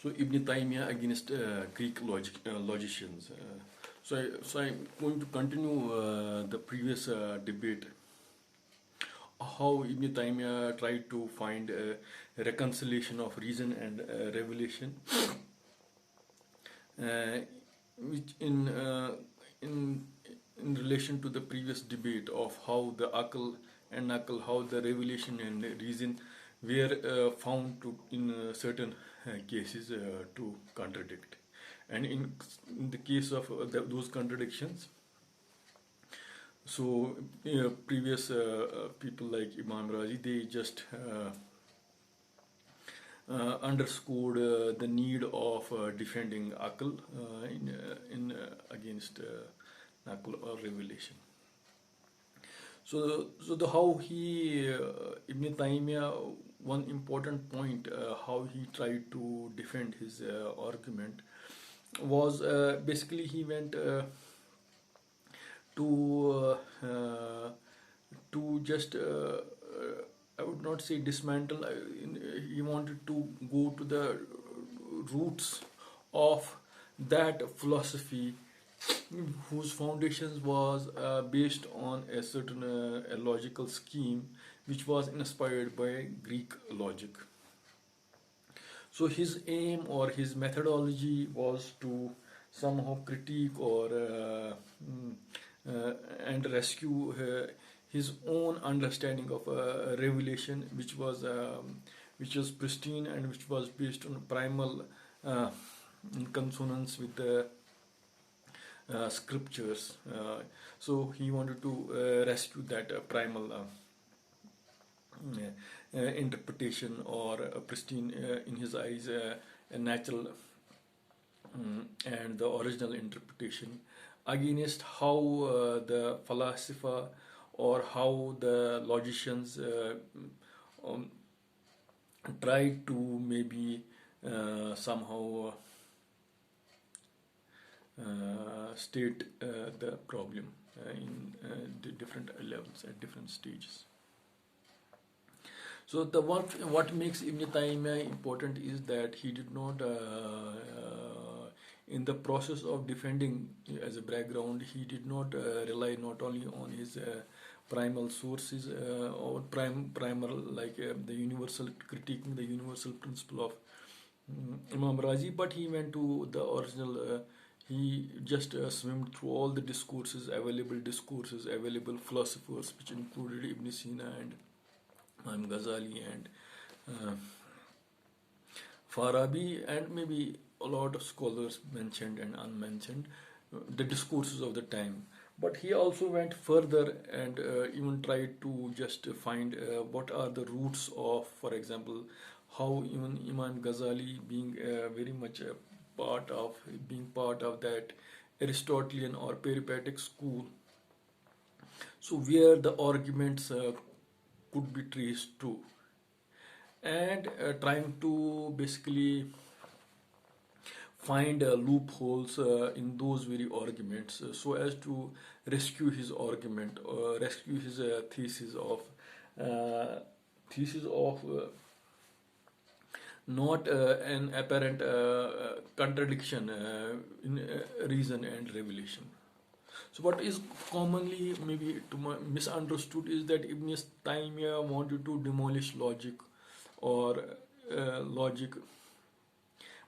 So Ibn Taymiyyah against Greek logicians. So I'm going to continue the previous debate. How Ibn Taymiyyah tried to find a reconciliation of reason and revelation, which in relation to the previous debate of how the akal and nakal, how the revelation and reason were found to in certain cases to contradict, and in the case of those contradictions. So previous people like Imam Razi, they just underscored the need of defending akal in against nakal or revelation. So the how he Ibn Taymiyyah, one important point how he tried to defend his argument was basically he went to just I would not say dismantle. He wanted to go to the roots of that philosophy whose foundations was based on a certain a logical scheme which was inspired by Greek logic. So his aim or his methodology was to somehow critique or and rescue his own understanding of revelation, which was pristine and which was based on primal in consonance with the scriptures. So he wanted to rescue that primal interpretation, or pristine in his eyes, a natural and the original interpretation, against how the philosopher or how the logicians tried to maybe somehow state the problem in the different levels at different stages. So the what makes Ibn Taymiyyah important is that he did not in the process of defending as a background, he did not rely not only on his primal sources or primal like the universal, critiquing the universal principle of Imam Razi, but he went to the original. He just swam through all the discourses, available philosophers, which included Ibn Sina and Imam Ghazali and Farabi, and maybe a lot of scholars mentioned and unmentioned, the discourses of the time. But he also went further and even tried to just find what are the roots of, for example, how even Imam Ghazali being very much a part of that Aristotelian or peripatetic school, so where the arguments could be traced to, and trying to basically find loopholes in those very arguments so as to rescue his argument or rescue his thesis of not an apparent contradiction in reason and revelation. So what is commonly maybe misunderstood is that Ibn Taymiyyah wanted to demolish logic or logic,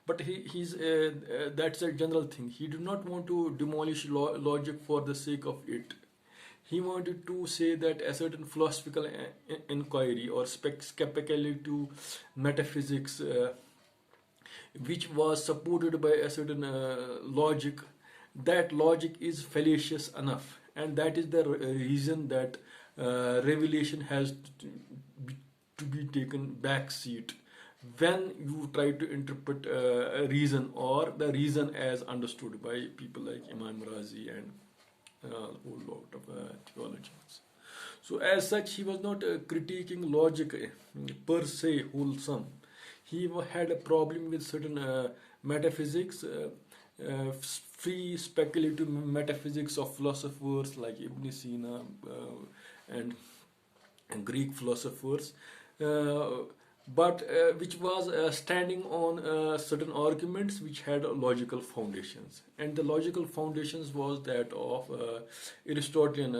but he's that's a general thing. He did not want to demolish logic for the sake of it. He wanted to say that a certain philosophical inquiry or speculative metaphysics, which was supported by a certain logic, that logic is fallacious enough, and that is the reason that revelation has to be taken back seat when you try to interpret a reason or the reason as understood by people like Imam Razi and a whole lot of theologians. So as such, he was not critiquing logic per se wholesome. He had a problem with certain metaphysics, free speculative metaphysics of philosophers like Ibn Sina and Greek philosophers, but which was standing on certain arguments which had logical foundations, and the logical foundations was that of Aristotelian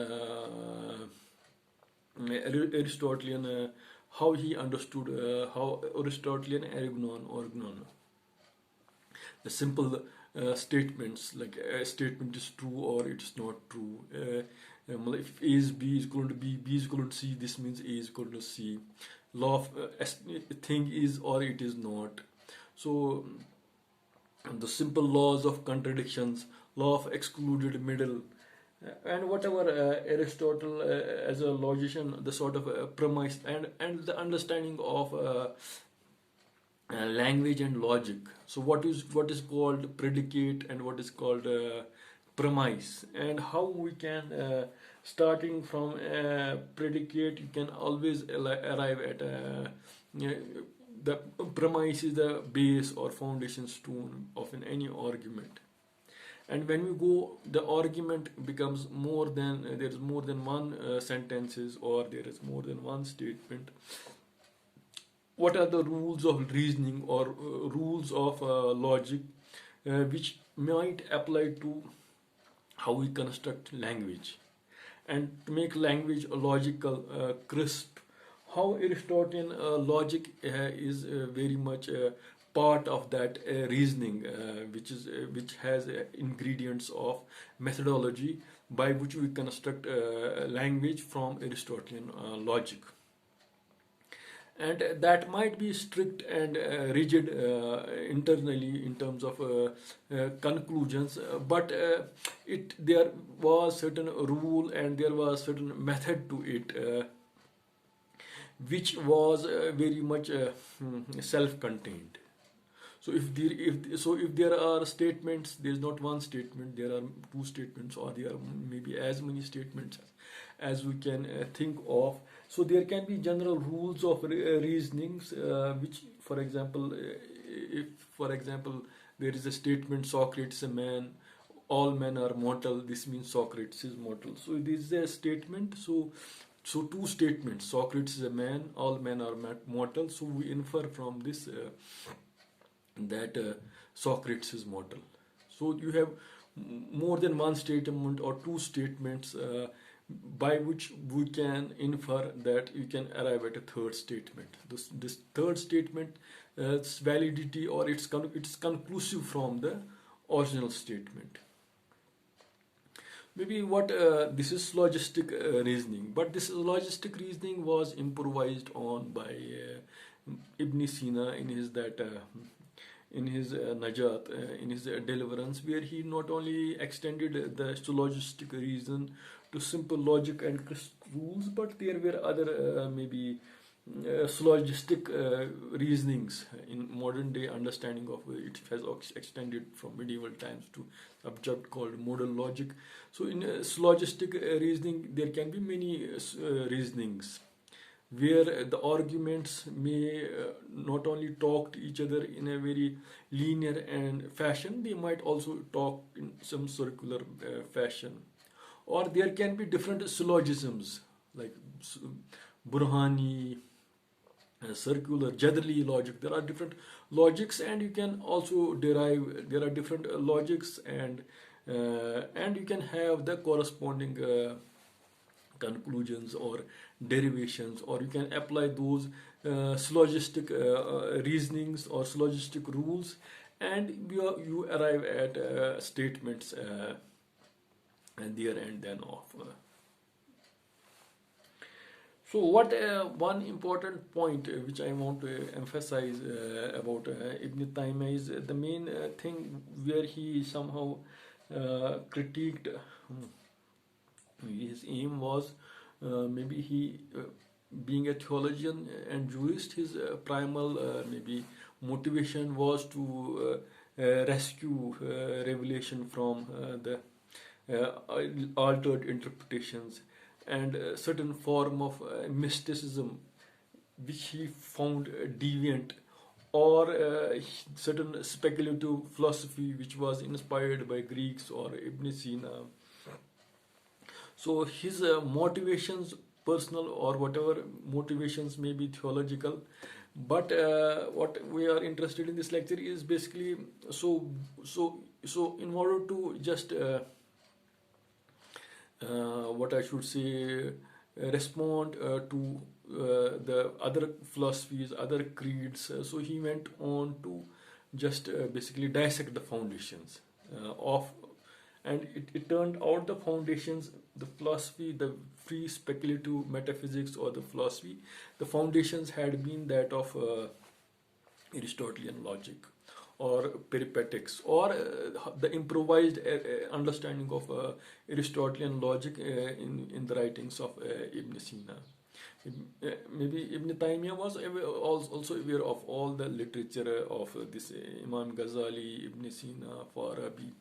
Aristotelian how he understood how Aristotelian ergon, the simple statements, like a statement is true or it is not true. If A is B is equal to B is equal to C, this means A is equal to C. Law of thing is or it is not. So the simple laws of contradictions, law of excluded middle, and whatever Aristotle as a logician, the sort of premise and the understanding of language and logic. So what is called predicate and what is called premise, and how we can starting from predicate, you can always arrive at the premise is the base or foundation stone of any argument. And when we go, the argument becomes more than there is more than one sentences, or there is more than one statement. What are the rules of reasoning or rules of logic which might apply to how we construct language, and to make language logical, crisp? How Aristotelian logic is very much part of that reasoning, which has ingredients of methodology by which we construct language from Aristotelian logic. And that might be strict and rigid internally in terms of conclusions, but there was certain rule and there was certain method to it, which was very much self-contained. So if there are statements, there is not one statement, there are two statements, or there are maybe as many statements as we can think of. So there can be general rules of reasonings, which, for example, if there is a statement, Socrates is a man, all men are mortal, this means Socrates is mortal. So this is a statement. So two statements, Socrates is a man, all men are mortal. So we infer from this that Socrates is mortal. So you have more than one statement or two statements by which we can infer that you can arrive at a third statement. This third statement, its validity or it's conclusive from the original statement. Maybe what this is syllogistic reasoning, but this syllogistic reasoning was improvised on by Ibn Sina in his Najat, in his deliverance, where he not only extended the syllogistic reason to simple logic and crisp rules, but there were other maybe syllogistic reasonings in modern day understanding of it. Has extended from medieval times to subject called modal logic. So in syllogistic reasoning, there can be many reasonings where the arguments may not only talk to each other in a very linear and fashion, they might also talk in some circular fashion. Or there can be different syllogisms like Burhani, circular, Jadali logic. There are different logics, and you can also derive. There are different logics, and you can have the corresponding conclusions or derivations, or you can apply those syllogistic reasonings or syllogistic rules, and you arrive at statements and there and then off. So what one important point which I want to emphasize about Ibn Taymiyyah is the main thing where he somehow critiqued. His aim was maybe he being a theologian and jurist, his primal maybe motivation was to rescue revelation from the altered interpretations and a certain form of mysticism which he found deviant, or certain speculative philosophy which was inspired by Greeks or Ibn Sina. So his motivations, personal or whatever motivations may be theological, But what we are interested in this lecture is basically, so in order to just what I should say, respond to the other philosophies, other creeds. So he went on to just basically dissect the foundations of, and it turned out the foundations, the philosophy, the free speculative metaphysics or the philosophy, the foundations had been that of Aristotelian logic or peripetics or the improvised understanding of Aristotelian logic in the writings of Ibn Sina. Maybe Ibn Taymiyyah was also aware of all the literature of this Imam Ghazali, Ibn Sina, Farabi,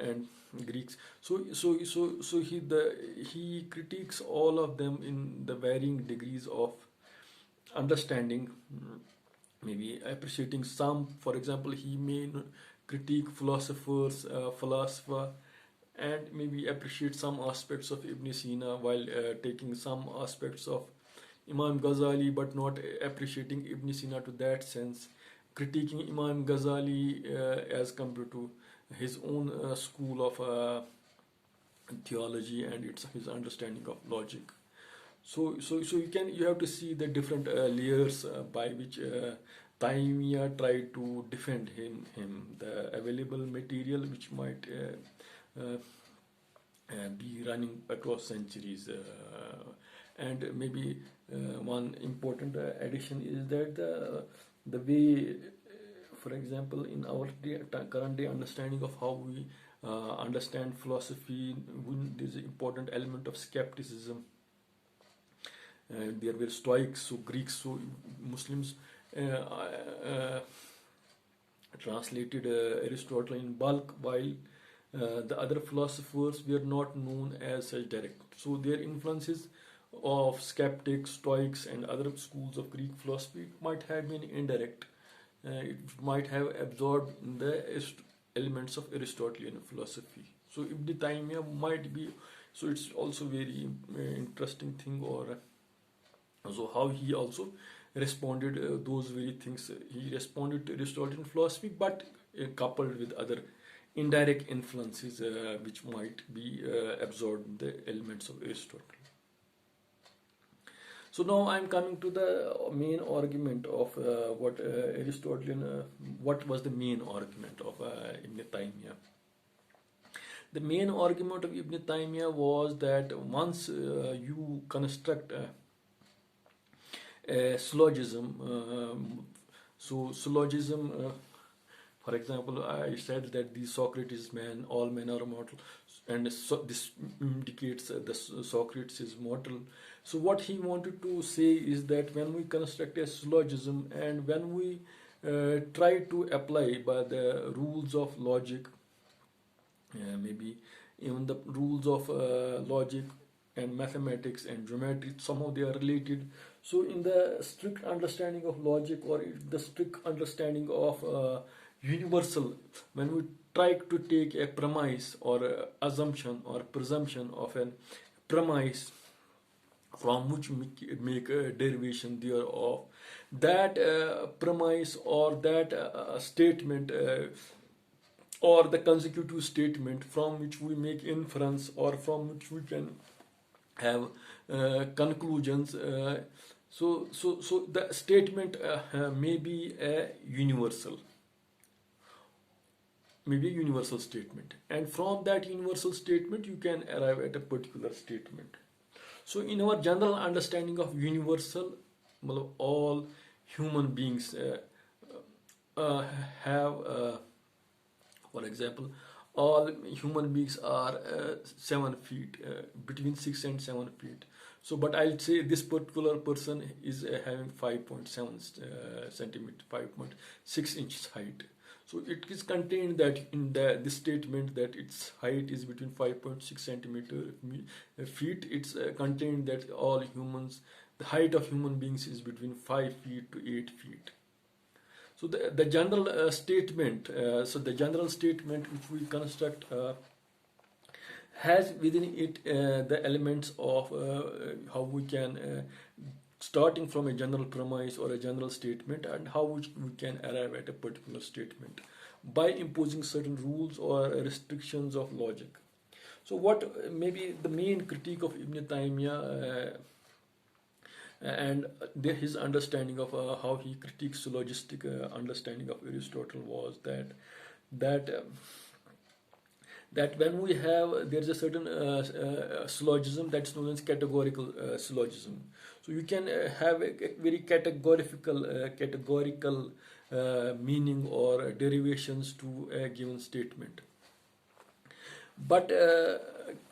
and Greeks. So he critiques all of them in the varying degrees of understanding. Maybe appreciating some, for example, he may critique philosophers, philosopher, and maybe appreciate some aspects of Ibn Sina while taking some aspects of Imam Ghazali, but not appreciating Ibn Sina to that sense, critiquing Imam Ghazali as compared to his own school of theology and his understanding of logic. So you have to see the different layers by which Taymiyyah tried to defend him, the available material which might be running across centuries, and maybe one important addition is that the way, for example, in our current day understanding of how we understand philosophy, there is an important element of skepticism. There were Stoics, so Greeks, so Muslims translated Aristotle in bulk, while the other philosophers were not known as such direct. So their influences of skeptics, Stoics, and other schools of Greek philosophy might have been indirect. It might have absorbed the elements of Aristotelian philosophy. So Ibn Taymiyyah might be. So it's also very interesting thing, or so how he also responded those very things. He responded to Aristotelian philosophy, but coupled with other indirect influences which might be absorbed the elements of Aristotle. So now I'm coming to the main argument of what Aristotelian, what was the main argument of Ibn Taymiyyah. The main argument of Ibn Taymiyyah was that once you construct a syllogism, so syllogism, for example, I said that the Socrates man, all men are mortal, and so this indicates the Socrates is mortal. So what he wanted to say is that when we construct a syllogism and when we try to apply by the rules of logic, maybe even the rules of logic and mathematics and geometry, somehow they are related. So in the strict understanding of logic or the strict understanding of universal, when we try to take a premise or assumption or presumption of a premise from which we make a derivation thereof, that premise or that statement or the consecutive statement from which we make inference or from which we can have conclusions. So the statement may be a universal, maybe a universal statement, and from that universal statement you can arrive at a particular statement. So in our general understanding of universal, all human beings have, for example, all human beings are 7 feet, between 6 and 7 feet. So, but I'll say this particular person is having 5.7 centimeter, 5.6 inches height. So it is contained that in this statement that its height is between 5.6 centimeter feet. It's contained that all humans, the height of human beings is between 5 feet to 8 feet. So the general statement, which we construct has within it the elements of how we can starting from a general premise or a general statement, and how we can arrive at a particular statement by imposing certain rules or restrictions of logic. So what maybe the main critique of Ibn Taymiyyah and his understanding of how he critiques syllogistic understanding of Aristotle was that that when we have there is a certain syllogism that's known as categorical syllogism. So you can have a very categorical meaning or derivations to a given statement, but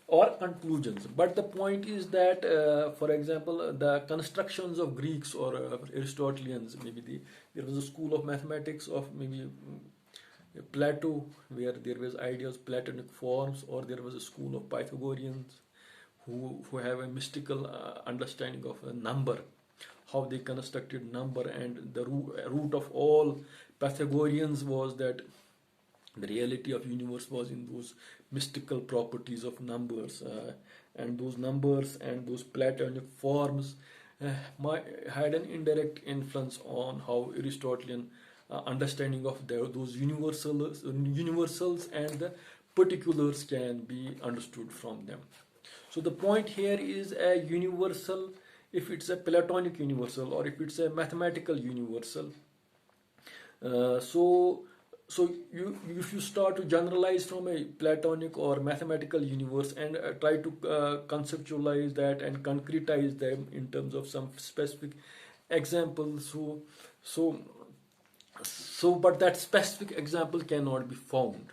or conclusions. But the point is that, for example, the constructions of Greeks or Aristotelians, maybe there was a school of mathematics of maybe Plato, where there was ideas Platonic forms, or there was a school of Pythagoreans who have a mystical understanding of a number, how they constructed number, and the root of all Pythagoreans was that the reality of universe was in those mystical properties of numbers, and those numbers and those Platonic forms had an indirect influence on how Aristotelian understanding of those universals and the particulars can be understood from them. So the point here is a universal, if it's a Platonic universal or if it's a mathematical universal. So if you start to generalize from a Platonic or mathematical universe and try to conceptualize that and concretize them in terms of some specific examples, but that specific example cannot be found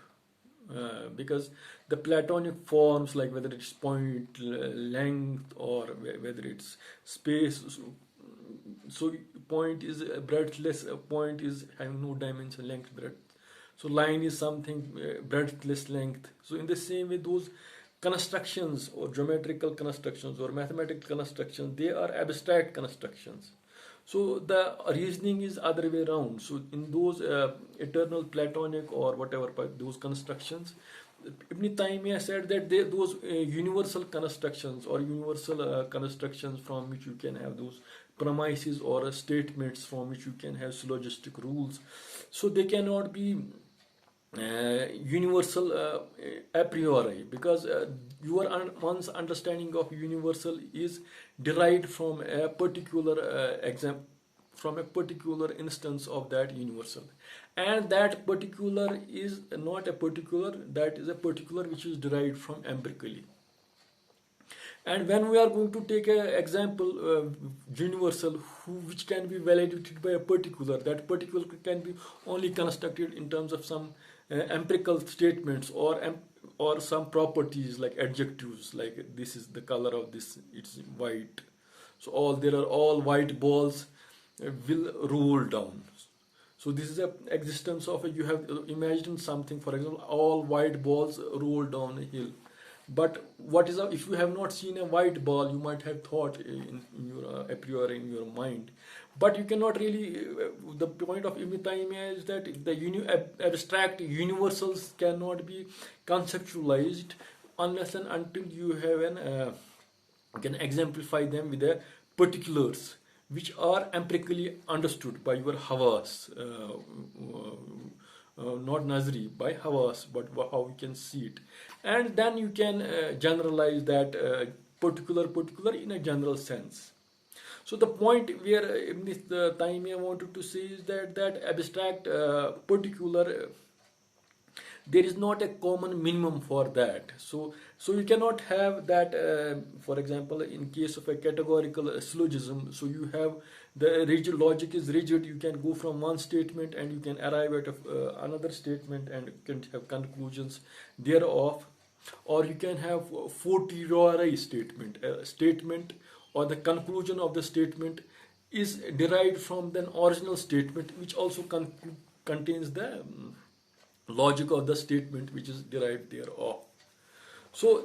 because the Platonic forms, like whether it's point, length, or whether it's space. So point is breadthless. A point is having no dimension, length, breadth. So line is something breadthless, length. So in the same way, those constructions or geometrical constructions or mathematical constructions, they are abstract constructions. So the reasoning is other way around. So in those eternal Platonic or whatever those constructions, Ibn Taymiyyah said that those universal constructions or universal constructions from which you can have those premises or statements from which you can have syllogistic rules, so they cannot be universal a priori, because one's understanding of universal is derived from a particular from a particular instance of that universal, and that particular is not a particular, that is a particular which is derived from empirically. And when we are going to take an example universal which can be validated by a particular, that particular can be only constructed in terms of some empirical statements or some properties like adjectives, like this is the color of this, it's white, so there are all white balls will roll down. So this is a existence of you have imagined something, for example, all white balls roll down a hill. But what is if you have not seen a white ball, you might have thought in your a priori in your mind, but you cannot really. The point of Ibn Taymiyyah is that the abstract universals cannot be conceptualized unless and until you have can exemplify them with the particulars which are empirically understood by your hawas. Not nazari, by hawas, but how you can see it, and then you can generalize that particular in a general sense. So the point where Ibn Taymiyyah wanted to say is that abstract particular, there is not a common minimum for that. So you cannot have that, for example, in case of a categorical syllogism, so you have the rigid logic is rigid, you can go from one statement and you can arrive at another statement and you can have conclusions thereof, or you can have fortiori statement, statement or the conclusion of the statement is derived from the original statement which also contains the logic of the statement which is derived thereof. So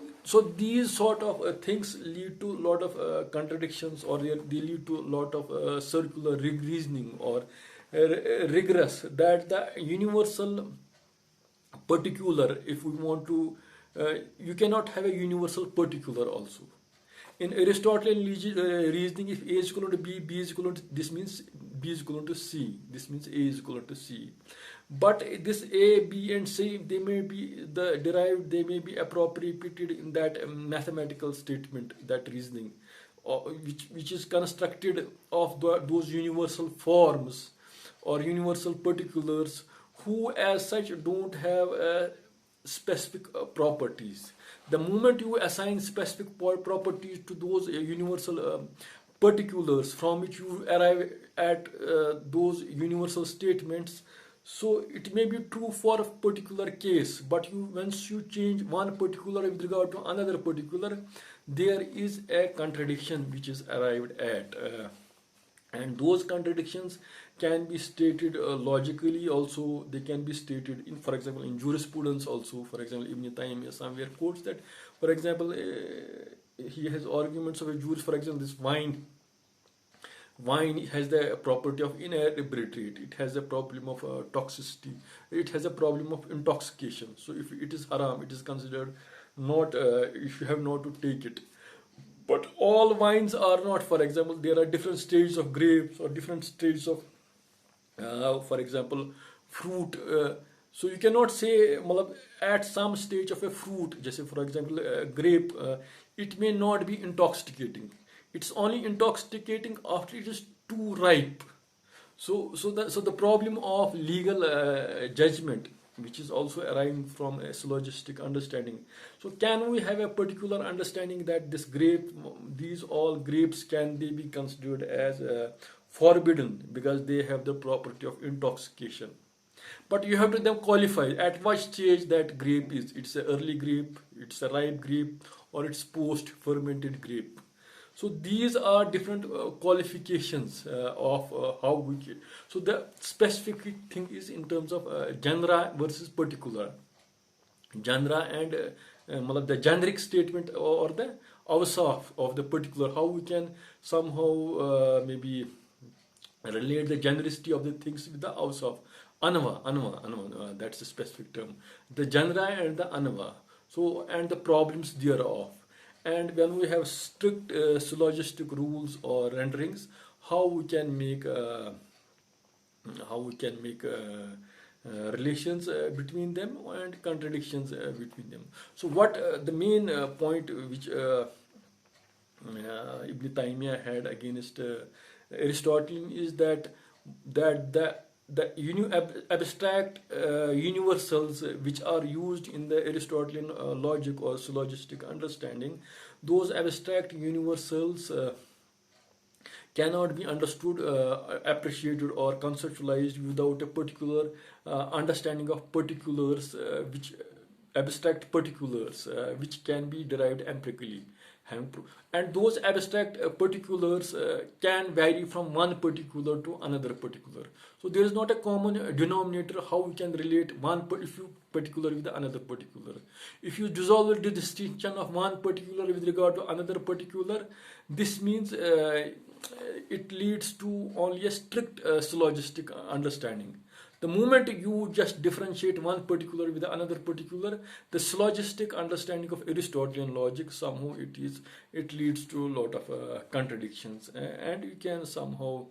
these sort of things lead to a lot of contradictions, or they lead to a lot of circular reasoning or regress, that the universal particular, if we want to, you cannot have a universal particular also. In Aristotelian reasoning, if A is equal to B is equal to, this means B is equal to C. This means A is equal to C. But this A, B, and C, they may be derived, they may be appropriated in that mathematical statement, that reasoning, which is constructed of those universal forms or universal particulars who as such don't have specific properties. The moment you assign specific properties to those universal particulars from which you arrive at those universal statements, so it may be true for a particular case, but once you change one particular with regard to another particular, there is a contradiction which is arrived at. And those contradictions can be stated logically also. They can be stated in, for example, in jurisprudence also. For example, Ibn Taymiyyah somewhere quotes that, for example, he has arguments of a juris. For example, this wine has the property of inebriety. It has a problem of toxicity. It has a problem of intoxication. So if it is haram, it is considered not, if you have not to take it. But all wines are not. For example, there are different stages of grapes or different stages of, for example, fruit. So you cannot say at some stage of a fruit, just say for example, grape, it may not be intoxicating. It's only intoxicating after it is too ripe. So the problem of legal judgment, which is also arising from a syllogistic understanding. So can we have a particular understanding that this grape, these all grapes, can they be considered as forbidden because they have the property of intoxication? But you have to then qualify at what stage that grape is. It's an early grape, it's a ripe grape, or it's post-fermented grape. So these are different qualifications of how we get. So the specific thing is in terms of genre versus particular. Genre and the generic statement or the awsaf of the particular, how we can somehow maybe relate the genericity of the things with the awsaf. Anwa, that's the specific term. The genre and the anwa. So, and the problems thereof. And when we have strict syllogistic rules or renderings, how we can make relations between them and contradictions between them. So what the main point which Ibn Taymiyyah had against Aristotelian is that the abstract universals which are used in the Aristotelian logic or syllogistic understanding, those abstract universals cannot be understood, appreciated, or conceptualized without a particular understanding of particulars, which abstract particulars, which can be derived empirically. And those abstract particulars can vary from one particular to another particular. So there is not a common denominator how we can relate one particular with another particular. If you dissolve the distinction of one particular with regard to another particular, this means it leads to only a strict syllogistic understanding. The moment you just differentiate one particular with another particular, the syllogistic understanding of Aristotelian logic, somehow it leads to a lot of contradictions, and you can somehow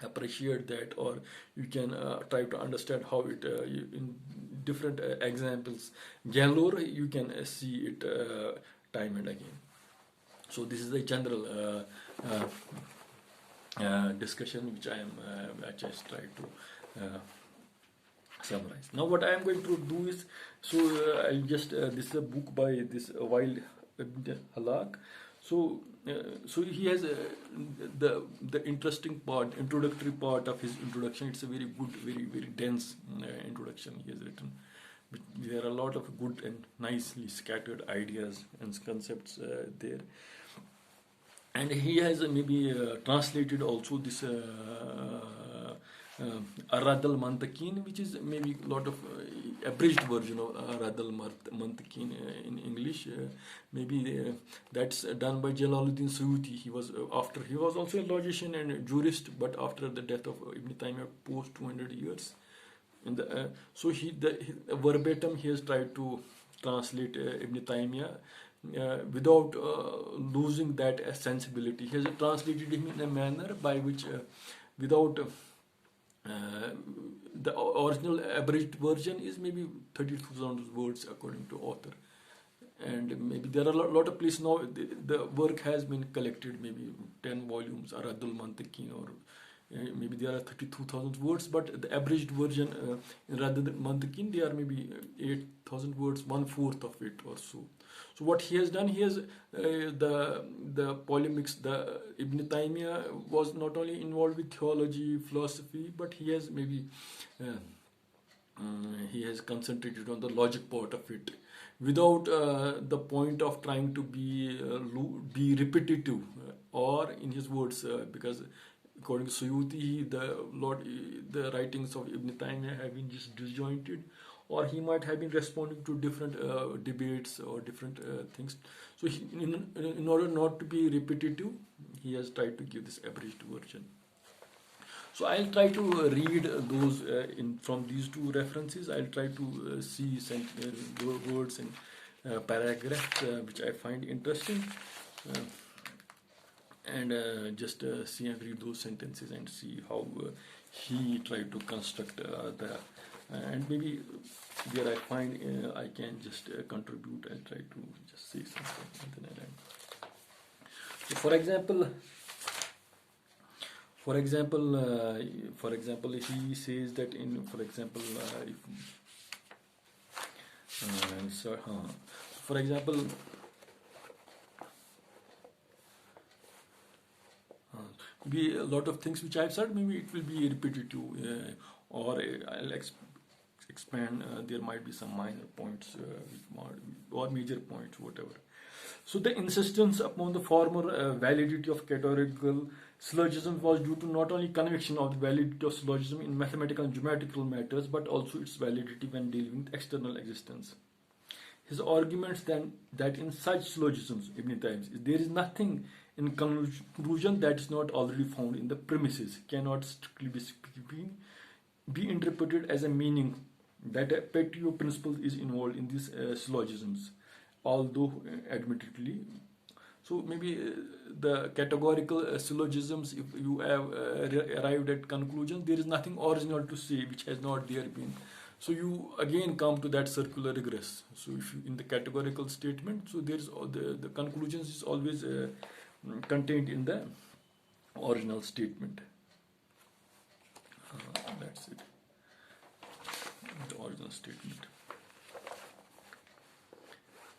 appreciate that, or you can try to understand how it in different examples galore you can see it time and again. So this is the general discussion which I just tried to summarize. Now what I am going to do is, so I'll just this is a book by this Wild Halak. So he has the interesting part, introductory part of his introduction. It's a very good, very dense introduction he has written. There are a lot of good and nicely scattered ideas and concepts there. And he has maybe translated also this Arad al-Mantakin, which is maybe a lot of abridged version of Arad al-Mantakin in English. Maybe that's done by Jalaluddin Suyuti. He was also a logician and a jurist, but after the death of Ibn Taymiyyah, post 200 years. So verbatim he has tried to translate Ibn Taymiyyah. without losing that sensibility. He has translated him in a manner by which, without the original abridged version is maybe 32,000 words according to author, and maybe there are a lot of places now the work has been collected, maybe 10 volumes, Aradul Mantiqin, or maybe there are 32,000 words, but the abridged version rather than Mantiqin, they are maybe 8,000 words, 1/4 of it or so. So what he has done, he has the polemics. The Ibn Taymiyyah was not only involved with theology, philosophy, but he has maybe he has concentrated on the logic part of it, without the point of trying to be repetitive, or in his words, because according to Suyuti, the writings of Ibn Taymiyyah have been just disjointed, or he might have been responding to different debates or different things. So in order not to be repetitive, he has tried to give this abridged version. So I'll try to read those from these two references. I'll try to see words in paragraphs which I find interesting, and just see and read those sentences and see how he tried to construct and maybe where I find I can just contribute. I'll try to just say something and then I'll end. So for example, he says that for example, be a lot of things which I've said, maybe it will be repetitive, or I'll expand. There might be some minor points or major points, whatever. So the insistence upon the former validity of categorical syllogism was due to not only conviction of the validity of syllogism in mathematical and geometrical matters, but also its validity when dealing with external existence. His arguments then that in such syllogisms, Ibn Taymiyyah, there is nothing in conclusion that is not already found in the premises, cannot strictly be interpreted as a meaning that a petio principle is involved in these syllogisms, although admittedly. So maybe the categorical syllogisms, if you have arrived at conclusion, there is nothing original to say which has not there been. So you again come to that circular regress. So if you, in the categorical statement, so there is the conclusions is always contained in the original statement. That's it. The original statement.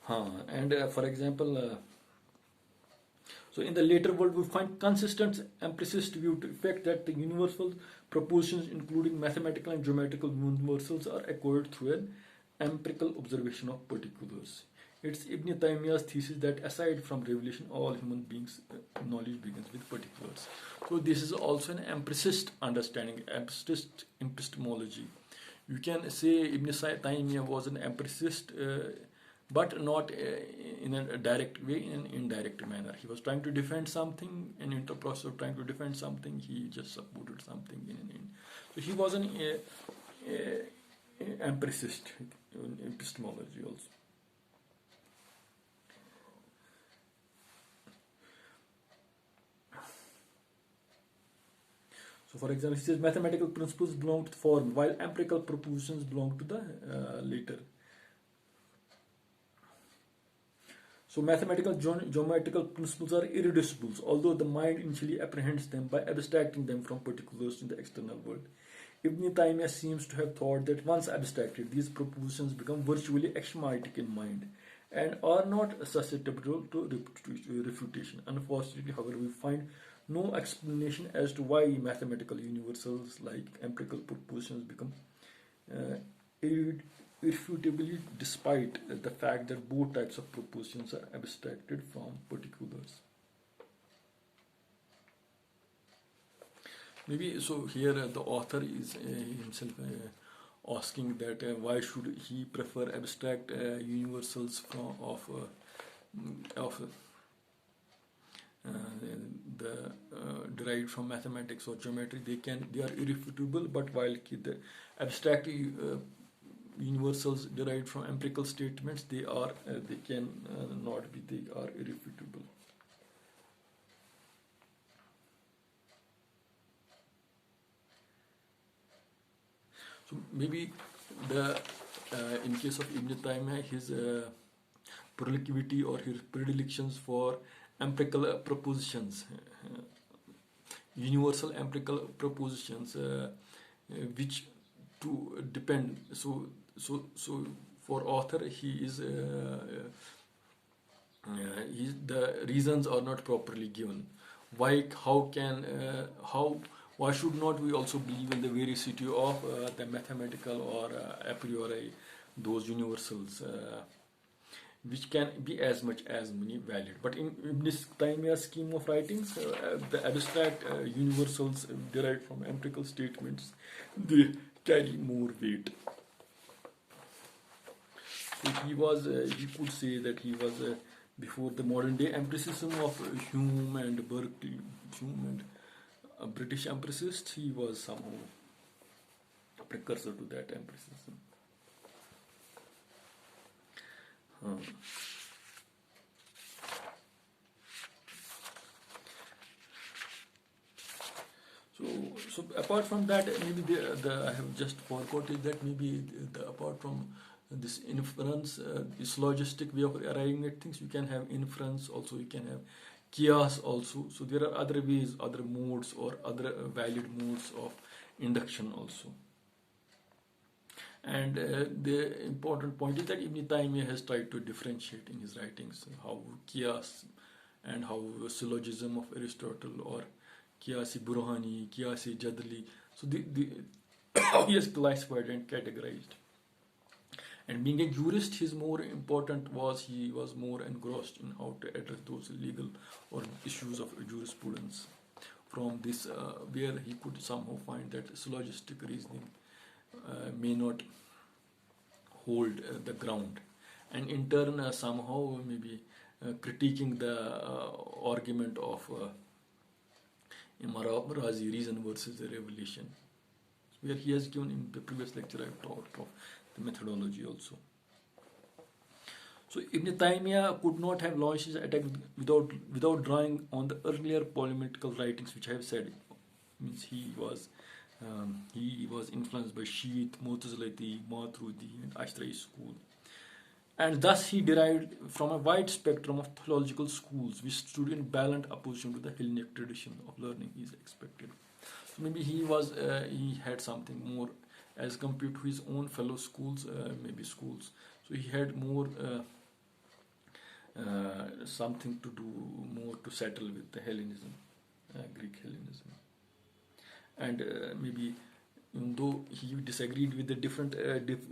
And for example, so in the later world, we find consistent empiricist view to effect that the universal propositions, including mathematical and geometrical universals, are acquired through an empirical observation of particulars. It's Ibn Taymiyyah's thesis that aside from revelation, all human beings' knowledge begins with particulars. So this is also an empiricist understanding, empiricist epistemology. You can say Ibn Taymiyyah was an empiricist, but not in a direct way, in an indirect manner. He was trying to defend something, and in the process of trying to defend something, he just supported something. So he was an empiricist in epistemology also. So for example, he says mathematical principles belong to the form, while empirical propositions belong to the later. So mathematical geometrical principles are irreducible, although the mind initially apprehends them by abstracting them from particulars in the external world. Ibn Taymiyyah seems to have thought that once abstracted, these propositions become virtually axiomatic in mind and are not susceptible to refutation. Unfortunately, however, we find no explanation as to why mathematical universals like empirical propositions become irrefutably, despite the fact that both types of propositions are abstracted from particulars. Maybe so here the author is himself asking that why should he prefer abstract universals the derived from mathematics or geometry. They are irrefutable, but while the abstract universals derived from empirical statements, they can not be, they are irrefutable. So maybe the in case of Ibn Taymiyyah, his proclivity or his predilections for empirical propositions, universal empirical propositions, which to depend. So for author, the reasons are not properly given. Why should not we also believe in the veracity of the mathematical or a priori those universals, which can be as much as many valid? But in this Taymiyyah's scheme of writings, the abstract universals derived from empirical statements, they carry more weight. So he could say that he was before the modern day empiricism of Hume and Berkeley, Hume and a British empiricist. He was somehow a precursor to that empiricism. So apart from that, maybe I have just forgot is that maybe apart from this inference, this syllogistic way of arriving at things, you can have inference also, you can have chaos also. So there are other ways, other modes, or other valid modes of induction also. And the important point is that Ibn Taymiyyah has tried to differentiate in his writings how chaos and how syllogism of Aristotle, or Qiyasi Burhani, Qiyasi Jadali, so he has classified and categorized. And being a jurist, his more important he was more engrossed in how to address those legal or issues of jurisprudence. From this, where he could somehow find that syllogistic reasoning may not hold the ground, and in turn somehow maybe critiquing the argument of Imam Razi, reason versus the revelation, where he has given in the previous lecture I have talked of the methodology also. So Ibn Taymiyyah could not have launched his attack without drawing on the earlier polemical writings, which I have said. Means he was influenced by Shiite, mutazalite, Maturidi, and ashriate school, and thus he derived from a wide spectrum of theological schools which stood in balanced opposition to the Hellenic tradition of learning is expected. So maybe he had something more as compared to his own fellow schools, So he had more something to do, more to settle with the Hellenism, Greek Hellenism. And maybe even though he disagreed with the different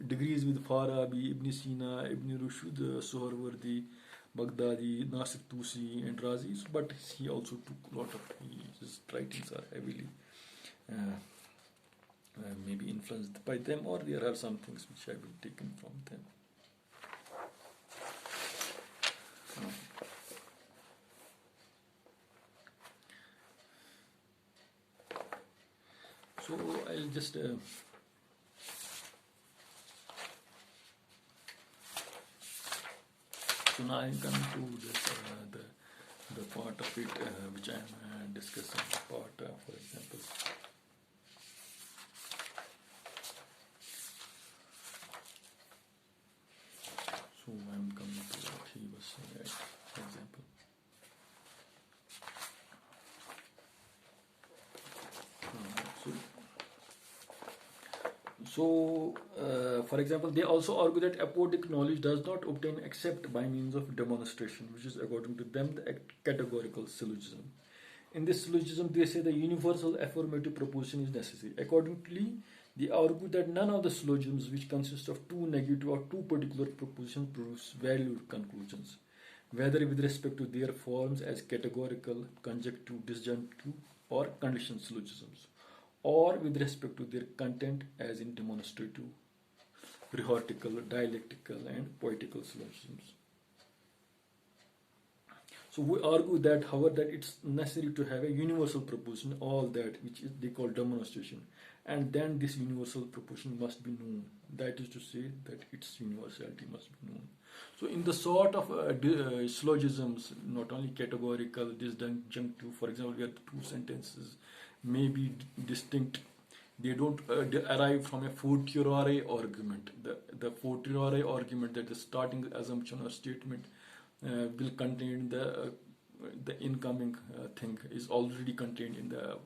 degrees with Farabi, Ibn Sina, Ibn Rushd, Suharwardi, Baghdadi, Nasir Tusi, and Razi, but he also took a lot of his writings are heavily maybe influenced by them, or there are some things which have been taken from them. So I'll just so now I'm coming to this, the part of it which I am discussing. For example, so I'm coming to what he was saying. For example. So, for example, they also argue that apodic knowledge does not obtain except by means of demonstration, which is, according to them, the categorical syllogism. In this syllogism, they say the universal affirmative proposition is necessary. Accordingly, they argue that none of the syllogisms which consist of two negative or two particular propositions produce valid conclusions, whether with respect to their forms as categorical, conjunctive, disjunctive, or conditional syllogisms, or with respect to their content as in demonstrative, rhetorical, dialectical, and poetical syllogisms. So we argue that, however, that it's necessary to have a universal proposition, all that which they call demonstration, and then this universal proposition must be known. That is to say that its universality must be known. So in the sort of syllogisms, not only categorical, disjunctive, for example, where the two sentences may be distinct, they don't arrive from a fortiori argument. The fortiori argument, that the starting assumption or statement will contain the incoming thing is already contained in the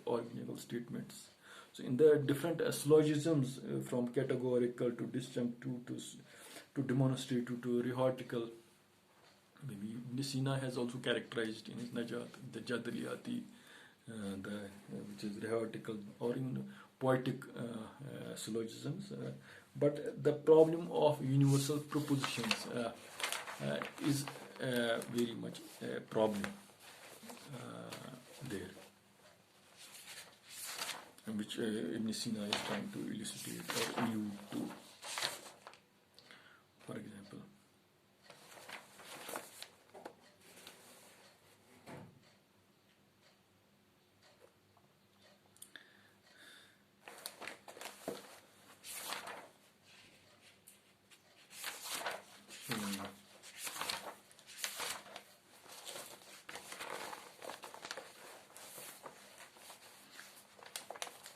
original statements. So in the different syllogisms, from categorical to disjunctive to demonstrative to rhetorical, maybe Ibn Sina has also characterized in his Najat the Jadaliyati, which is rhetorical or in poetic syllogisms. But the problem of universal propositions is very much a problem there, which Ibn Sina is trying to elucidate or allude to. For example,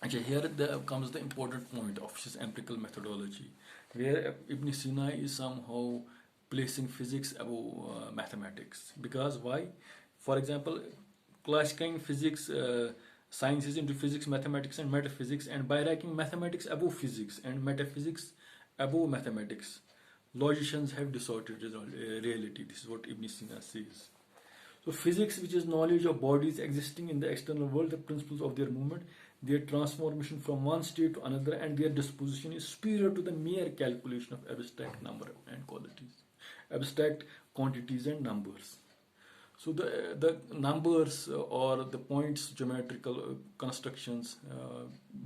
okay, here comes the important point of his empirical methodology, where Ibn Sina is somehow placing physics above mathematics. Because why? For example, classifying physics, sciences into physics, mathematics, and metaphysics, and by ranking mathematics above physics and metaphysics above mathematics, logicians have distorted reality. This is what Ibn Sina says. So physics, which is knowledge of bodies existing in the external world, the principles of their movement, their transformation from one state to another, and their disposition, is superior to the mere calculation of abstract number and qualities, abstract quantities and numbers. So the numbers or the points, geometrical constructions,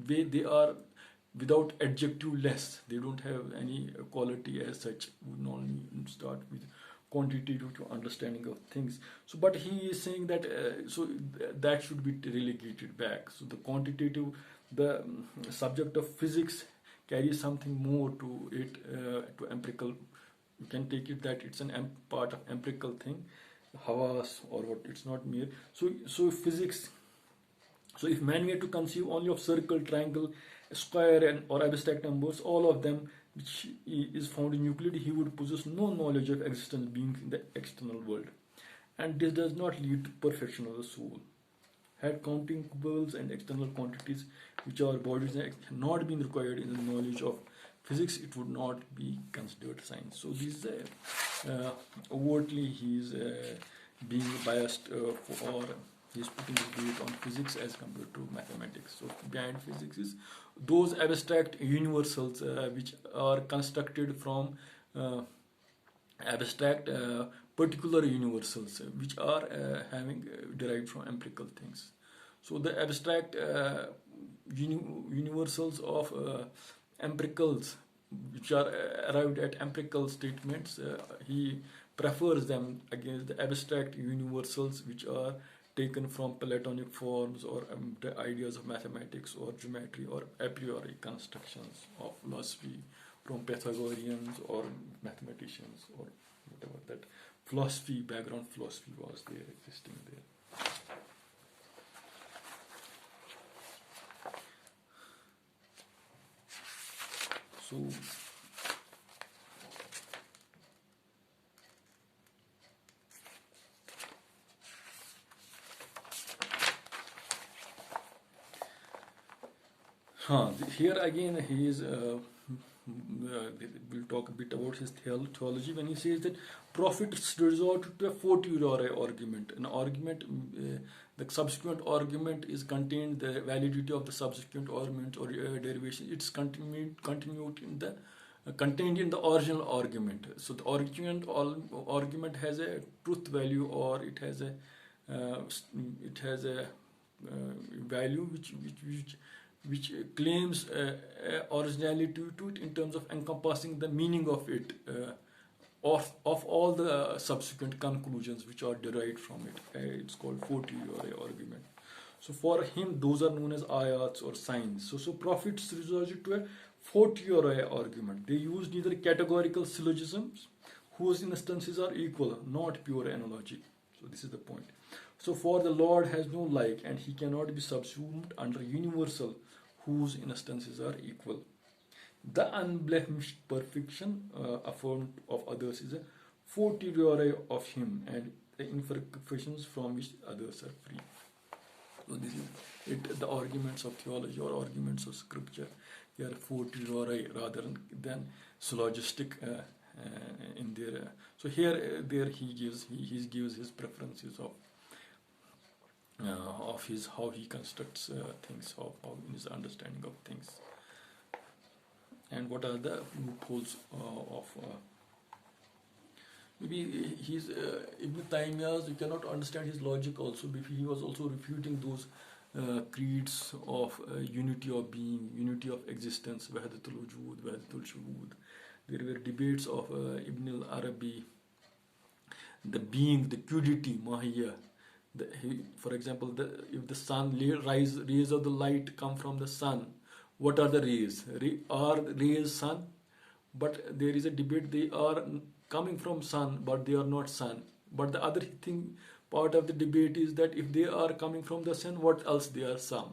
they are without adjective less. They don't have any quality as such. We normally start with quantitative to understanding of things. So, but he is saying that that should be relegated back. So the quantitative, the subject of physics carries something more to it, to empirical. You can take it that it's an part of empirical thing, hawas or what. It's not mere. So physics. So if man were to conceive only of circle, triangle, square, and or abstract numbers, all of them, which is found in Euclid, he would possess no knowledge of existence being in the external world. And this does not lead to perfection of the soul. Had counting bubbles and external quantities, which are bodies, not been required in the knowledge of physics, it would not be considered science. So this overtly he is being biased for he's putting his weight on physics as compared to mathematics. So behind physics is those abstract universals which are constructed from abstract particular universals which are having derived from empirical things. So the abstract universals of empiricals which are arrived at empirical statements, he prefers them against the abstract universals which are taken from Platonic forms or the ideas of mathematics or geometry or a priori constructions of philosophy from Pythagoreans or mathematicians or whatever that philosophy, background philosophy was there, existing there. So here again he is we'll talk a bit about his theology when he says that prophets resort to a fortiori argument. An argument, the subsequent argument is contained, the validity of the subsequent argument or derivation, it's contained in the contained in the original argument. So the argument has a truth value, or it has a value which claims originality to it in terms of encompassing the meaning of it, of all the subsequent conclusions which are derived from it. It's called fortiori argument. So for him, those are known as ayats or signs. So prophets resort to a fortiori argument. They use neither categorical syllogisms, whose instances are equal, not pure analogy. So this is the point. So for the Lord has no like, and he cannot be subsumed under universal, whose instances are equal. The unblemished perfection affirmed of others is a fortiori of him, and the imperfections from which others are free. So this is it. The arguments of theology or arguments of scripture, they are fortiori rather than syllogistic in their. So here, there he gives his preferences of his how he constructs things, of how his understanding of things, and what are the loopholes of. Maybe he's Ibn Taymiyyah, you cannot understand his logic also, because he was also refuting those creeds of unity of being, unity of existence, wahdatul wujud, wahdatul shuhud. There were debates of Ibn al-Arabi, the being, the quiddity, mahiyya. For example, if the sun rays of the light come from the sun, what are the rays? Are rays sun? But there is a debate, they are coming from sun, but they are not sun. But the other thing, part of the debate is that if they are coming from the sun, what else they are sun?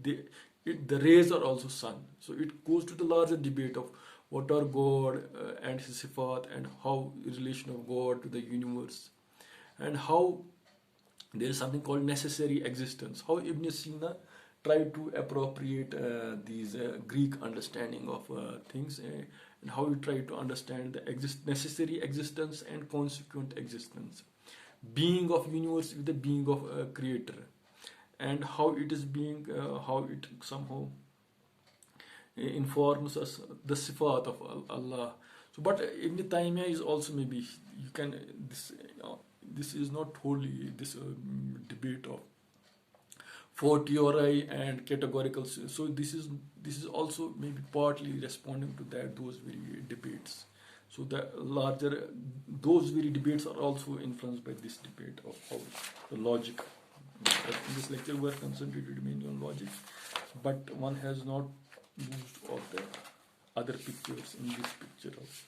The rays are also sun. So it goes to the larger debate of what are God and his sifat, and how relation of God to the universe, and how there is something called necessary existence. How Ibn Sina tried to appropriate these Greek understanding of things, and how he tried to understand the necessary existence and consequent existence, being of universe with the being of creator, and how it is being, how it somehow informs us the sifat of Allah. So, but Ibn Taymiyyah is also, maybe you can this is not wholly this debate of fortiori and categorical. So this is also maybe partly responding to those very debates. So those very debates are also influenced by this debate of how the logic. In this lecture we are concentrated mainly on logic, but one has not used all the other pictures in this picture also.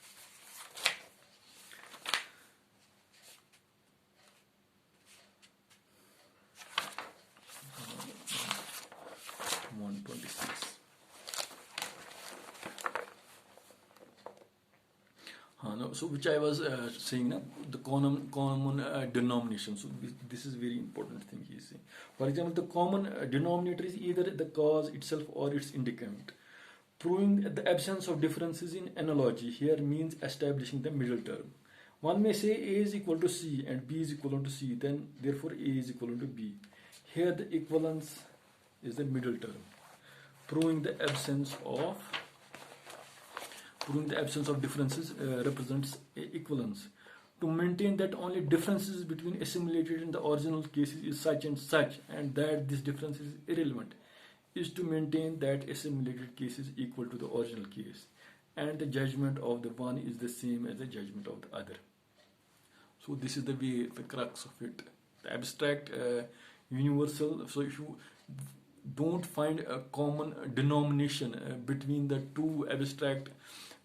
So which I was saying, the common denomination. So this is very important thing he is saying. For example, the common denominator is either the cause itself or its indicament. Proving the absence of differences in analogy here means establishing the middle term. One may say A is equal to C and B is equivalent to C, then therefore A is equivalent to B. Here the equivalence is the middle term. Proving the absence of differences represents equivalence. To maintain that only differences between assimilated and the original cases is such and such, and that this difference is irrelevant, is to maintain that assimilated case is equal to the original case, and the judgment of the one is the same as the judgment of the other. So this is the way, the crux of it. The abstract, universal. So if you don't find a common denomination between the two abstract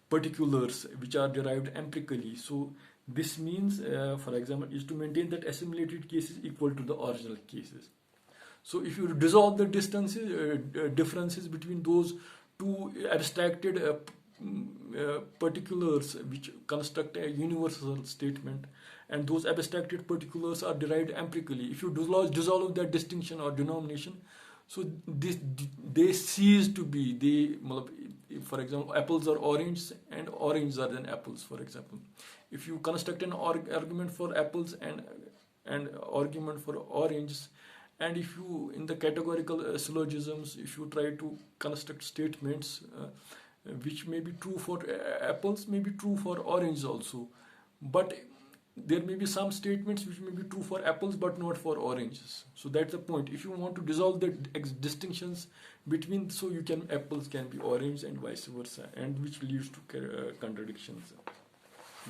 particulars which are derived empirically, so this means, for example, is to maintain that assimilated case is equal to the original cases. So if you dissolve the differences between those two abstracted particulars which construct a universal statement, and those abstracted particulars are derived empirically, if you dissolve that distinction or denomination, so they cease to be. For example, apples are oranges and oranges are then apples, for example. If you construct an argument for apples and argument for oranges, and if you, in the categorical syllogisms, if you try to construct statements which may be true for apples, may be true for oranges also, but there may be some statements which may be true for apples but not for oranges. So that's the point. If you want to dissolve the distinctions between, so apples can be orange and vice versa, and which leads to contradictions.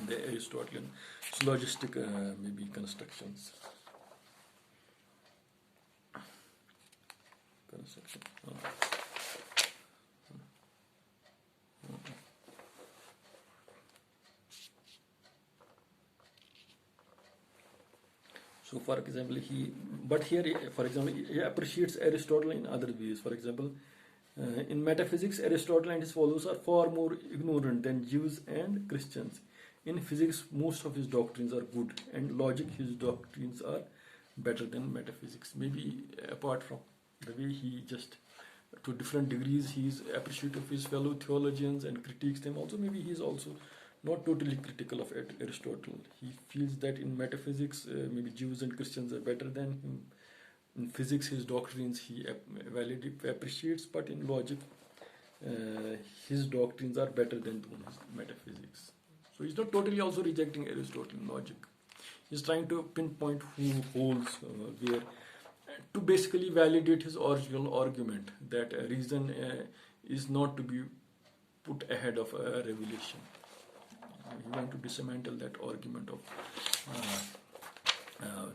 The Aristotlian syllogistic maybe constructions. construction. So, for example, he appreciates Aristotle in other ways. For example, in metaphysics, Aristotle and his followers are far more ignorant than Jews and Christians. In physics, most of his doctrines are good, and logic, his doctrines are better than metaphysics. Maybe apart from the way he just, to different degrees, he is appreciative of his fellow theologians and critiques them. Also, maybe he is also not totally critical of Aristotle. He feels that in metaphysics, maybe Jews and Christians are better than him. In physics, his doctrines he appreciates, but in logic, his doctrines are better than those metaphysics. So he's not totally also rejecting Aristotle in logic. He's trying to pinpoint who holds where, to basically validate his original argument that reason is not to be put ahead of revelation. He wants to dismantle that argument of Imam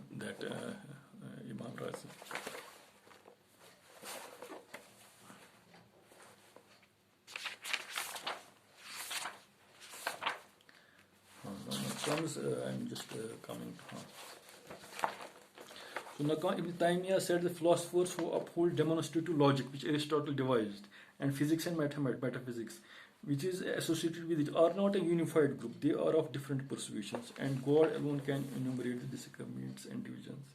Razi. I'm just coming. So now Ibn Taymiyyah said the philosophers who uphold demonstrative logic, which Aristotle devised, and physics and metaphysics, which is associated with it, are not a unified group. They are of different persuasions, and God alone can enumerate the disagreements and divisions.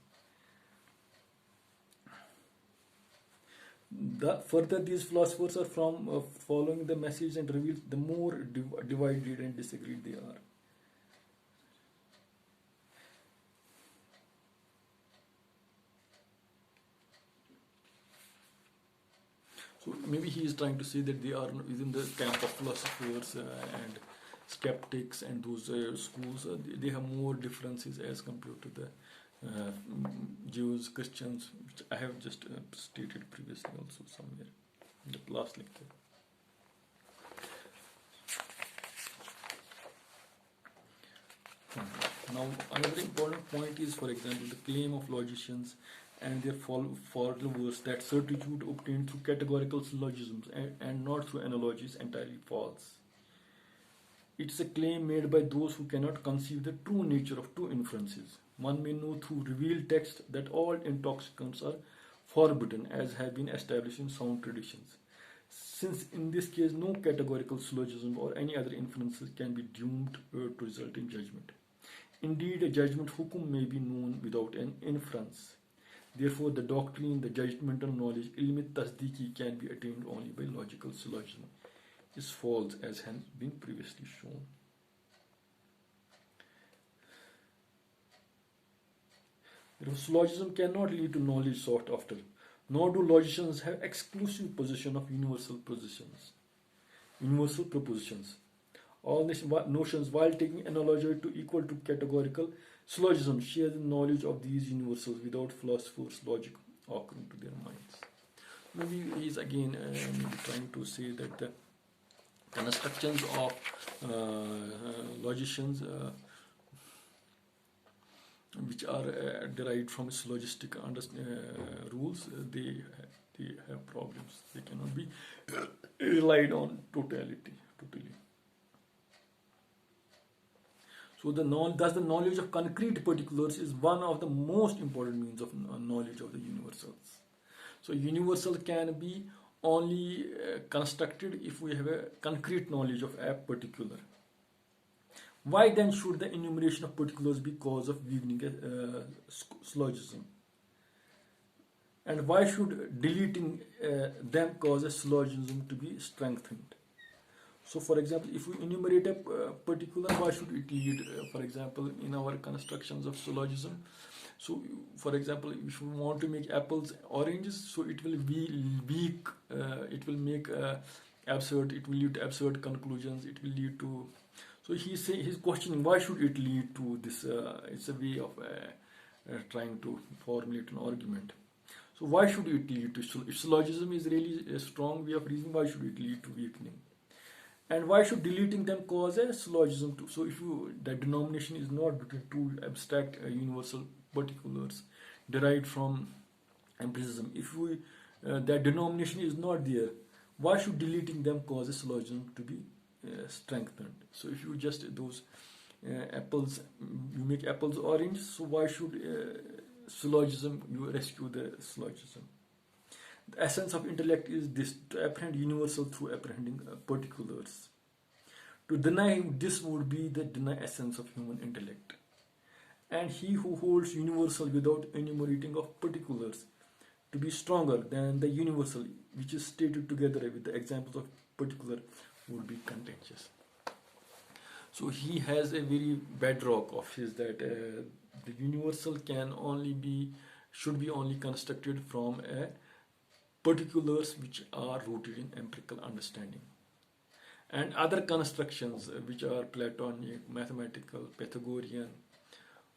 Further, these philosophers are from following the message and reveal the more divided and disagreed they are. So maybe he is trying to say that they are within the camp of philosophers and skeptics and those schools. They have more differences as compared to the Jews, Christians, which I have just stated previously also somewhere in the last lecture. Now, another important point is, for example, the claim of logicians and their followers that certitude obtained through categorical syllogisms and not through analogies entirely false. It's a claim made by those who cannot conceive the true nature of two inferences. One may know through revealed text that all intoxicants are forbidden, as have been established in sound traditions. Since in this case no categorical syllogism or any other inferences can be doomed to result in judgment. Indeed, a judgment hukum may be known without an inference. Therefore, the doctrine, the judgmental knowledge, ilm tasdiki, can be attained only by logical syllogism, is false, as has been previously shown. Syllogism cannot lead to knowledge sought after, nor do logicians have exclusive possession of universal propositions. All notions, while taking analogy to equal to categorical syllogism, share the knowledge of these universals without philosophers' logic occurring to their minds. Maybe he is again trying to say that the constructions of logicians, which are derived from syllogistic rules, they have problems. They cannot be relied on totally. So thus the knowledge of concrete particulars is one of the most important means of knowledge of the universals. So universal can be only constructed if we have a concrete knowledge of a particular. Why then should the enumeration of particulars be cause of weakening a syllogism? And why should deleting them cause a syllogism to be strengthened? So, for example, if we enumerate a particular, why should it lead, for example, in our constructions of syllogism? So, for example, if we want to make apples oranges, so it will be weak, it will make absurd, it will lead to absurd conclusions, it will lead to. So he's questioning why should it lead to this? It's a way of trying to formulate an argument. So why should it lead to? If syllogism is really a strong way of reasoning, why should it lead to weakening? And why should deleting them cause a syllogism too? So if the denomination is not between two abstract universal particulars derived from empiricism, if we that denomination is not there, why should deleting them cause a syllogism to be strengthened? So if you just those apples, you make apples orange, so why should syllogism, you rescue the syllogism? The essence of intellect is this: to apprehend universal through apprehending particulars. To deny this would be the deny essence of human intellect. And he who holds universal without enumerating of particulars to be stronger than the universal, which is stated together with the examples of particular, would be contentious. So he has a very bedrock of his that the universal should be only constructed from particulars which are rooted in empirical understanding. And other constructions which are Platonic, mathematical, Pythagorean,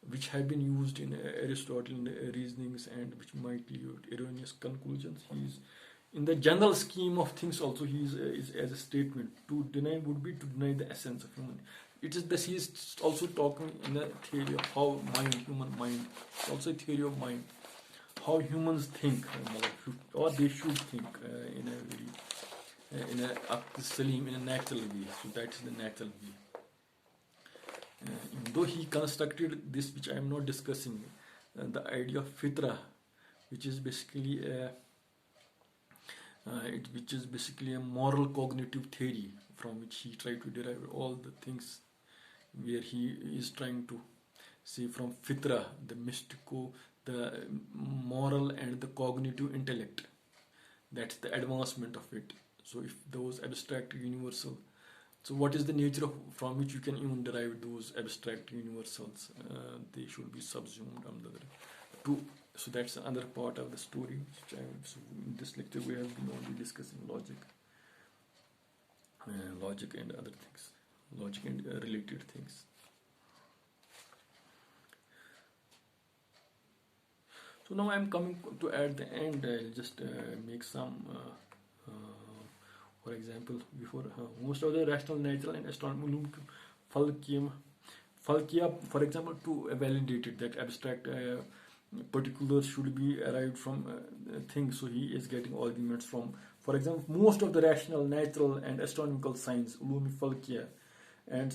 which have been used in Aristotelian reasonings and which might lead to erroneous conclusions. In the general scheme of things also, is as a statement. To deny would be to deny the essence of human. It is this. He is also talking in a theory of how human mind, also a theory of mind, how humans think, or they should think in a natural way. So that is the natural way. Though he constructed this, which I am not discussing, the idea of fitra, which is basically a moral cognitive theory from which he tried to derive all the things, where he is trying to say from fitra, the mystico, the moral and the cognitive intellect. That's the advancement of it. So if those abstract universal, so what is the nature from which you can even derive those abstract universals? They should be subsumed under the. So that's another part of the story. So in this lecture we have been only discussing logic and other things, logic and related things. So now I'm coming to at the end. I'll just make some. For example, before most of the rational, natural, and astronomical falkia, for example, to validate it, that abstract particulars should be arrived from things. So he is getting arguments from, for example, most of the rational, natural, and astronomical science, ulumi falkia, and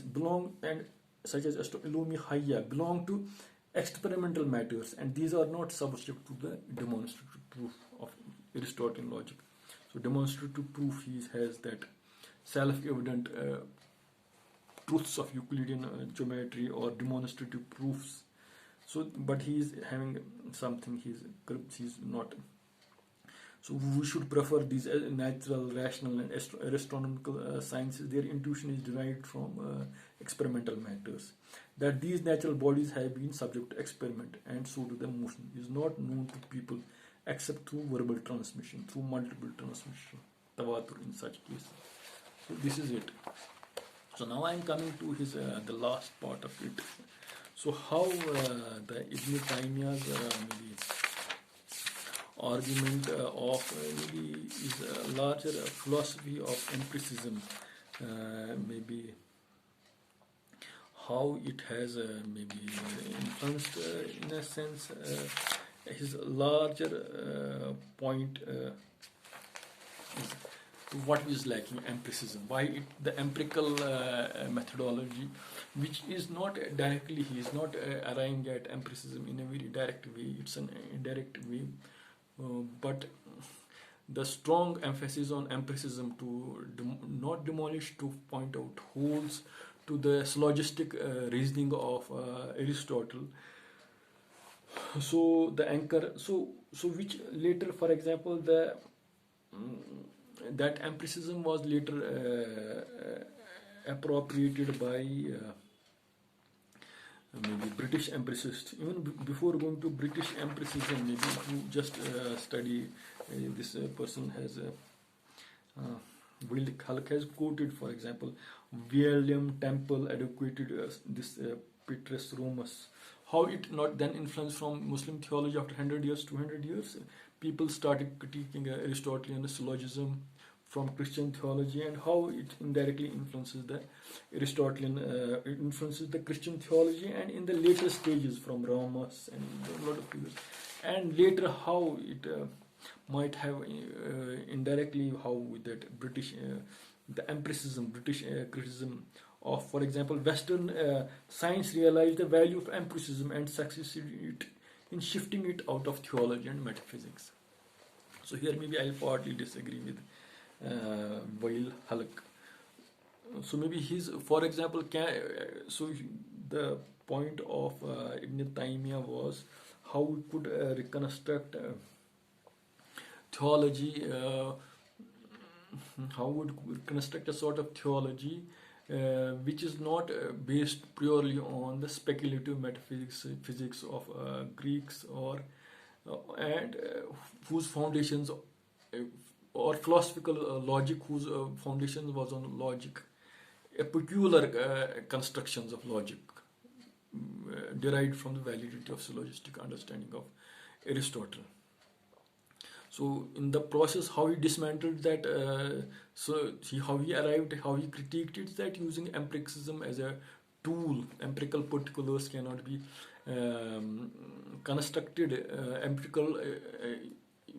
such as ulumi hayya, belong to experimental matters, and these are not subject to the demonstrative proof of Aristotelian logic. So demonstrative proof, he has that self-evident truths of Euclidean geometry or demonstrative proofs. So, but he is having something, he's not. So we should prefer these natural, rational, and astronomical sciences. Their intuition is derived from experimental matters. That these natural bodies have been subject to experiment, and so to the motion is not known to people except through verbal transmission, through multiple transmission, tawatur in such cases. So this is it. So now I am coming to his the last part of it. So how the Ibn Taymiyyah's maybe argument of maybe is a larger philosophy of empiricism, maybe how it has maybe influenced in a sense his larger point is to what is lacking empiricism. Why the empirical methodology, which is not directly, he is not arriving at empiricism in a very direct way, it's an indirect way, but the strong emphasis on empiricism to not demolish, to point out holes to the syllogistic reasoning of Aristotle. So the anchor, so which later, for example, that empiricism was later appropriated by maybe British empiricists. Even before going to British empiricism, maybe if you just study this person has William Hulk has quoted, for example, William Temple advocated this Petrus Romus. How it not then influenced from Muslim theology after 100 years, 200 years. People started critiquing Aristotelian syllogism from Christian theology, and how it indirectly influences the Aristotelian, influences the Christian theology, and in the later stages from Romus and a lot of figures. And later how it might have indirectly how that British the empiricism, British criticism of, for example, Western science realized the value of empiricism and succeeded in shifting it out of theology and metaphysics. So here maybe I'll partly disagree with Weil Halk. So maybe his, for example, so the point of Ibn Taymiyyah was how we could reconstruct theology, how would construct a sort of theology which is not based purely on the speculative metaphysics physics of Greeks or and whose foundations or philosophical logic whose foundation was on logic, a peculiar constructions of logic derived from the validity of syllogistic understanding of Aristotle. So in the process, how he dismantled that, how he arrived, how he critiqued it, that using empiricism as a tool, empirical particulars cannot be constructed, empirical,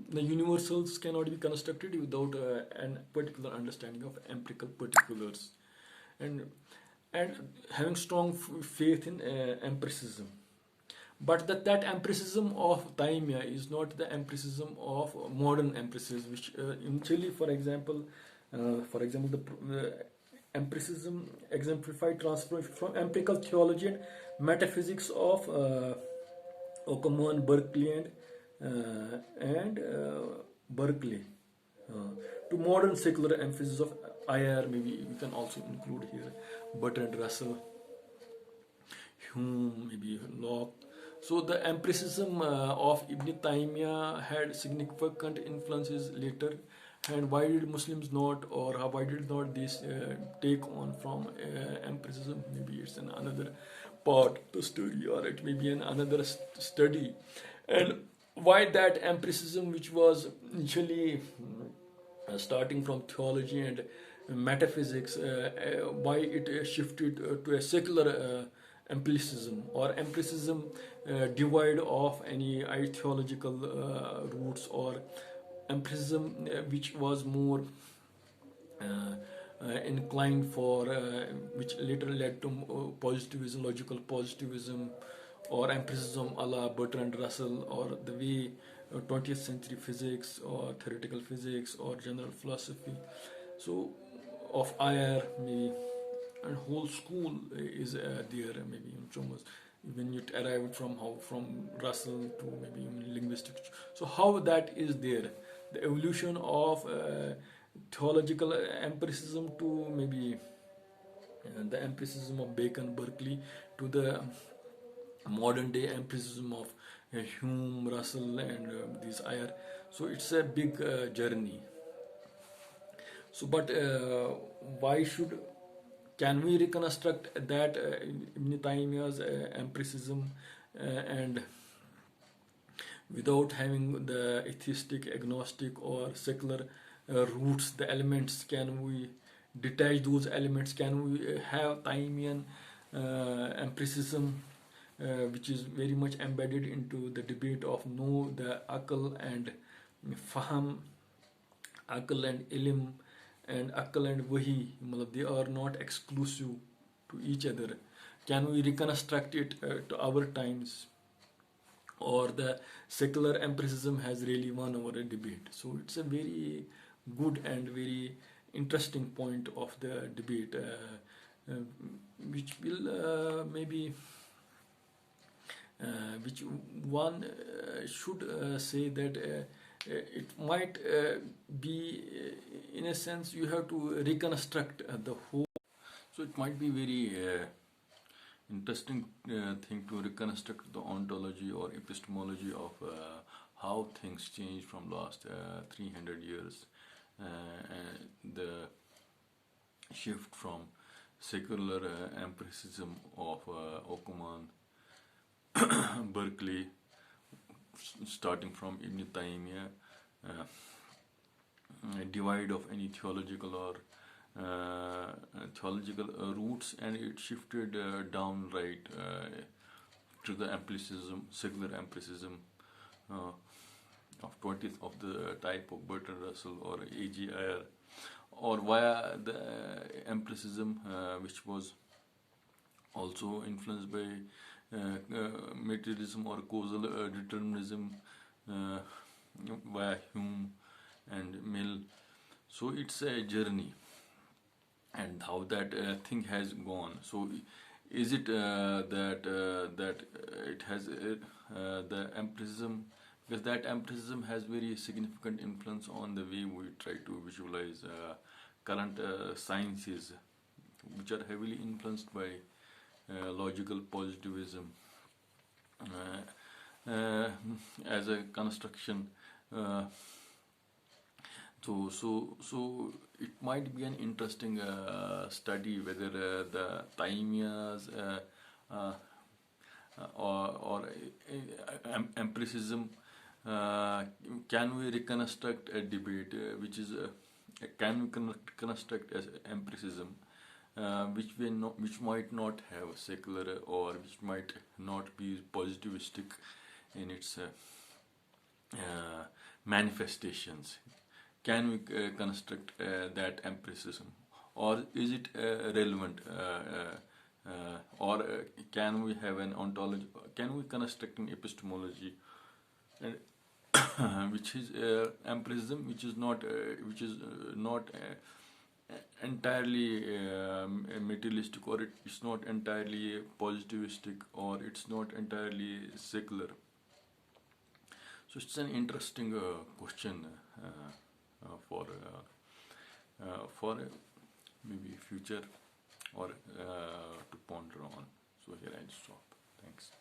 the universals cannot be constructed without an particular understanding of empirical particulars, and having strong faith in empiricism. But that empiricism of Taymiyyah is not the empiricism of modern empiricism, which in Chile, for example, the empiricism exemplified transformation from empirical theology and metaphysics of Ockman, Berkeley, and Berkeley to modern secular emphasis of IR. Maybe you can also include here Bertrand Russell, Hume, maybe Locke. So the empiricism of Ibn Taymiyyah had significant influences later, and why did Muslims not, or why did not this take on from empiricism? Maybe it's another part of the study, or it may be another study. And why that empiricism, which was initially starting from theology and metaphysics, why it shifted to a secular empiricism, or empiricism devoid of any theological roots, or empiricism which was more inclined for, which later led to positivism, logical positivism, or empiricism a la Bertrand Russell, or the way 20th century physics or theoretical physics or general philosophy. So of IR, maybe, and whole school is there, maybe in Thomas, when it arrived from Russell to maybe linguistic. So how that is there, the evolution of theological empiricism to maybe the empiricism of Bacon, Berkeley, to the modern day empiricism of Hume, Russell, and these IR. So it's a big journey. So, but why can we reconstruct that Ibn Taymiyyah's empiricism and without having the atheistic, agnostic, or secular roots, the elements? Can we detach those elements? Can we have Taymiyan empiricism, which is very much embedded into the debate of the akal and faham, akal and ilm, and akal and wahi, they are not exclusive to each other. Can we reconstruct it to our times, or the secular empiricism has really won over a debate? So it's a very good and very interesting point of the debate, which will maybe which one should say that it might be, in a sense, you have to reconstruct the whole. So it might be very interesting thing to reconstruct the ontology or epistemology of how things change from last 300 years, and the shift from secular empiricism of Ockman, Berkeley, starting from Ibn Taymiyyah, divide of any theological or theological roots, and it shifted downright to the empiricism, secular empiricism, of 20th of the type of Bertrand Russell or AGIR, or via the empiricism, which was also influenced by materialism or causal determinism via Hume and Mill. So it's a journey, and how that thing has gone. So is it that it has the empiricism, because that empiricism has very significant influence on the way we try to visualize current sciences, which are heavily influenced by logical positivism as a construction. So it might be an interesting study whether the Taymiyyah's or empiricism, can we reconstruct a debate which is can we construct as empiricism which might not have secular, or which might not be positivistic in its manifestations. Can we construct that empiricism, or is it relevant, or can we have an ontology? Can we construct an epistemology, and which is empiricism, which is not entirely materialistic, or it's not entirely positivistic, or it's not entirely secular? So it's an interesting question for maybe future, or to ponder on. So here I'll stop. Thanks.